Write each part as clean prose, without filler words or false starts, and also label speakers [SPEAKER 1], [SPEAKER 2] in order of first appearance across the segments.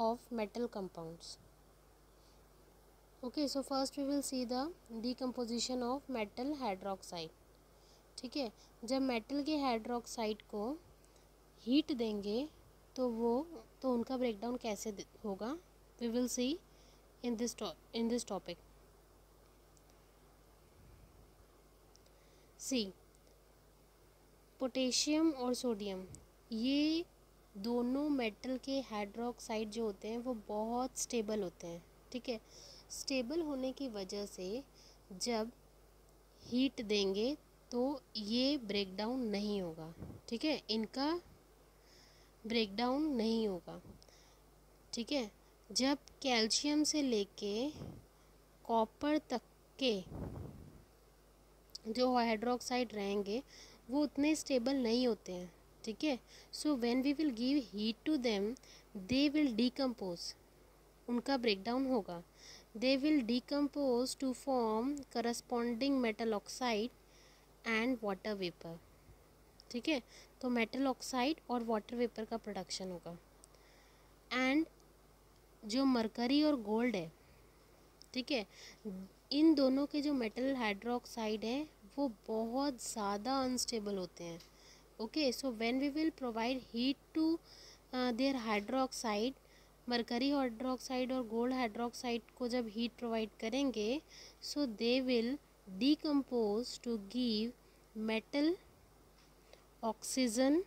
[SPEAKER 1] of metal compounds. Okay, so first we will see the decomposition of metal hydroxide. ठीक है, जब metal के hydroxide को heat देंगे तो उनका ब्रेकडाउन कैसे होगा, we will see in this topic. See, potassium और सोडियम, ये दोनों मेटल के हाइड्रोक्साइड जो होते हैं वो बहुत स्टेबल होते हैं. ठीक है, स्टेबल होने की वजह से जब हीट देंगे तो ये ब्रेकडाउन नहीं होगा. ठीक है, इनका ब्रेकडाउन नहीं होगा. ठीक है, जब कैल्शियम से लेके कॉपर तक के जो हाइड्रोक्साइड रहेंगे वो उतने स्टेबल नहीं होते हैं. ठीक है, so when we will give heat to them they will decompose, उनका ब्रेकडाउन होगा. They will decompose to form corresponding metal oxide and water vapour. ठीक है, तो मेटल ऑक्साइड और वाटर वेपर का प्रोडक्शन होगा. एंड जो मरकरी और गोल्ड है, ठीक है, इन दोनों के जो मेटल हाइड्रोक्साइड है वो बहुत ज़्यादा अनस्टेबल होते हैं. Okay, so when we will provide heat to their hydroxide, mercury hydroxide और गोल्ड हाइड्रोक्साइड को जब हीट प्रोवाइड करेंगे so they will decompose to give metal oxygen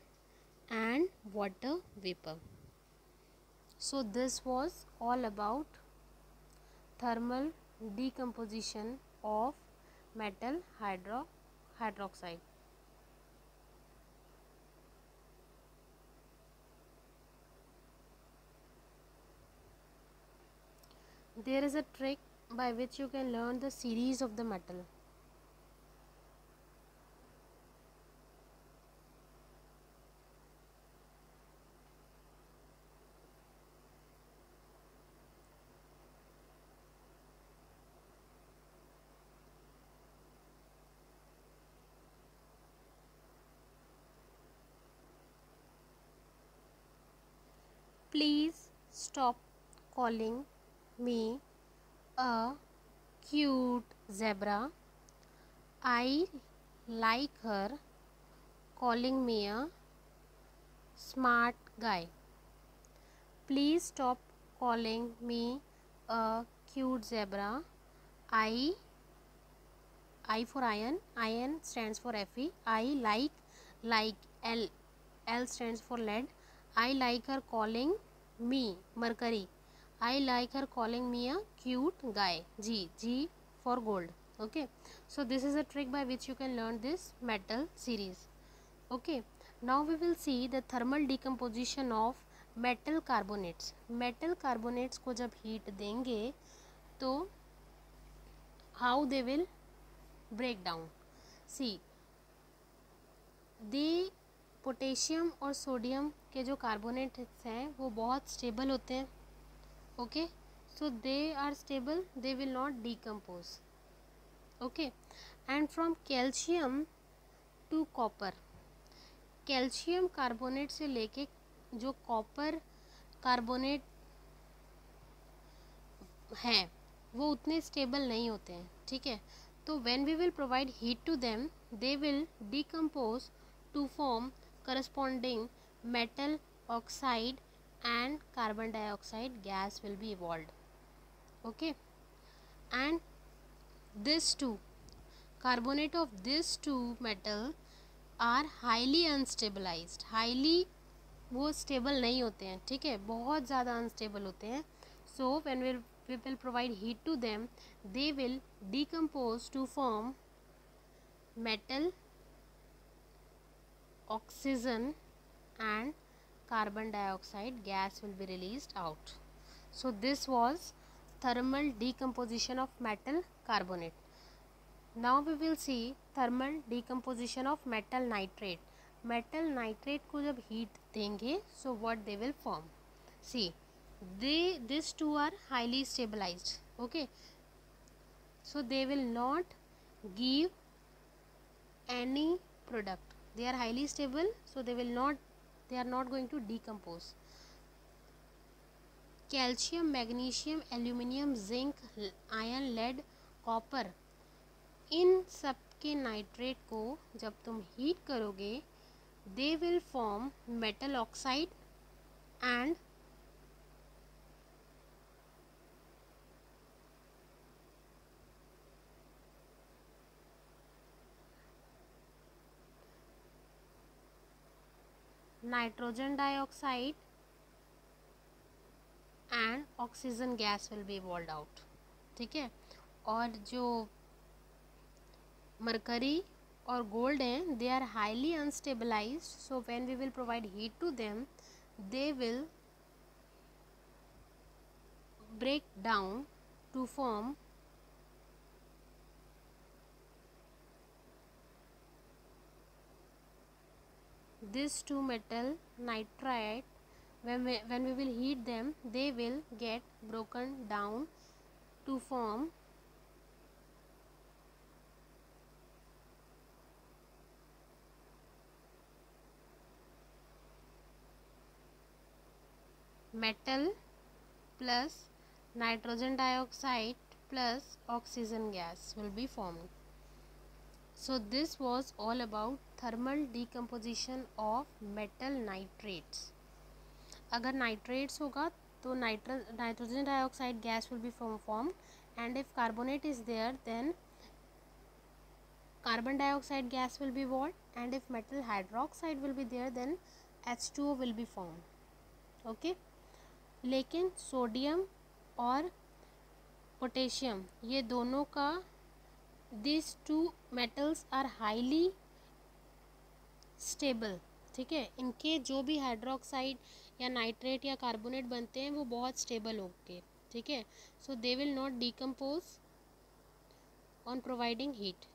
[SPEAKER 1] and water vapor. So this was all about thermal decomposition of metal hydroxide. There is a trick by which you can learn the series of the metal. Please stop calling me a cute zebra. I like her calling me a smart guy. Please stop calling me a cute zebra. I for iron. Iron stands for Fe. I like L. L stands for lead. I like her calling me mercury. I like her calling me a cute guy. G for gold. Okay, so this is a trick by which you can learn this metal series. Okay, now we will see the thermal decomposition of metal carbonates. Metal carbonates को जब heat देंगे तो how they will break down. See, the potassium और sodium के जो carbonates हैं वो बहुत स्टेबल होते हैं. Okay, so they are stable, they will not decompose. Okay, and from calcium to copper, calcium carbonate से लेके जो कॉपर कार्बोनेट हैं वो उतने स्टेबल नहीं होते हैं. ठीक है, तो when we will provide heat to them they will decompose to form corresponding metal oxide and carbon dioxide gas will be evolved. Okay, and this two carbonate of this two metal are highly unstabilized. highly वो stable नहीं होते हैं. ठीक है, बहुत ज़्यादा unstable होते हैं. so when we will provide heat to them they will decompose to form metal oxygen and carbon dioxide gas will be released out. So this was thermal decomposition of metal carbonate. Now we will see thermal decomposition of metal nitrate. Metal nitrate को जब heat देंगे so what they will form. See, these two are highly stabilized. Okay, so they will not give any product. They are highly stable, so they are not going to decompose. Calcium, magnesium, aluminium, zinc, iron, lead, copper, इन सब के nitrate को जब तुम heat करोगे they will form metal oxide and nitrogen dioxide and oxygen gas will be evolve out. ठीक है. और जो मरकरी और गोल्ड हैं they are highly unstabilized, so when we will provide heat to them they will break down to form this two metal nitride. When we will heat them they will get broken down to form metal plus nitrogen dioxide plus oxygen gas will be formed. So this was all about thermal decomposition of metal nitrates. अगर nitrates होगा तो nitrogen dioxide gas will be formed, and if carbonate is there then carbon dioxide gas will be evolved, and if metal hydroxide will be there then H2O will be formed. Okay. लेकिन sodium और potassium ये दोनों का this two metals are highly stable. ठीक है. इनके जो भी हाइड्रोक्साइड या नाइट्रेट या कार्बोनेट बनते हैं वो बहुत स्टेबल होंगे. ठीक है. So they will not decompose on providing heat.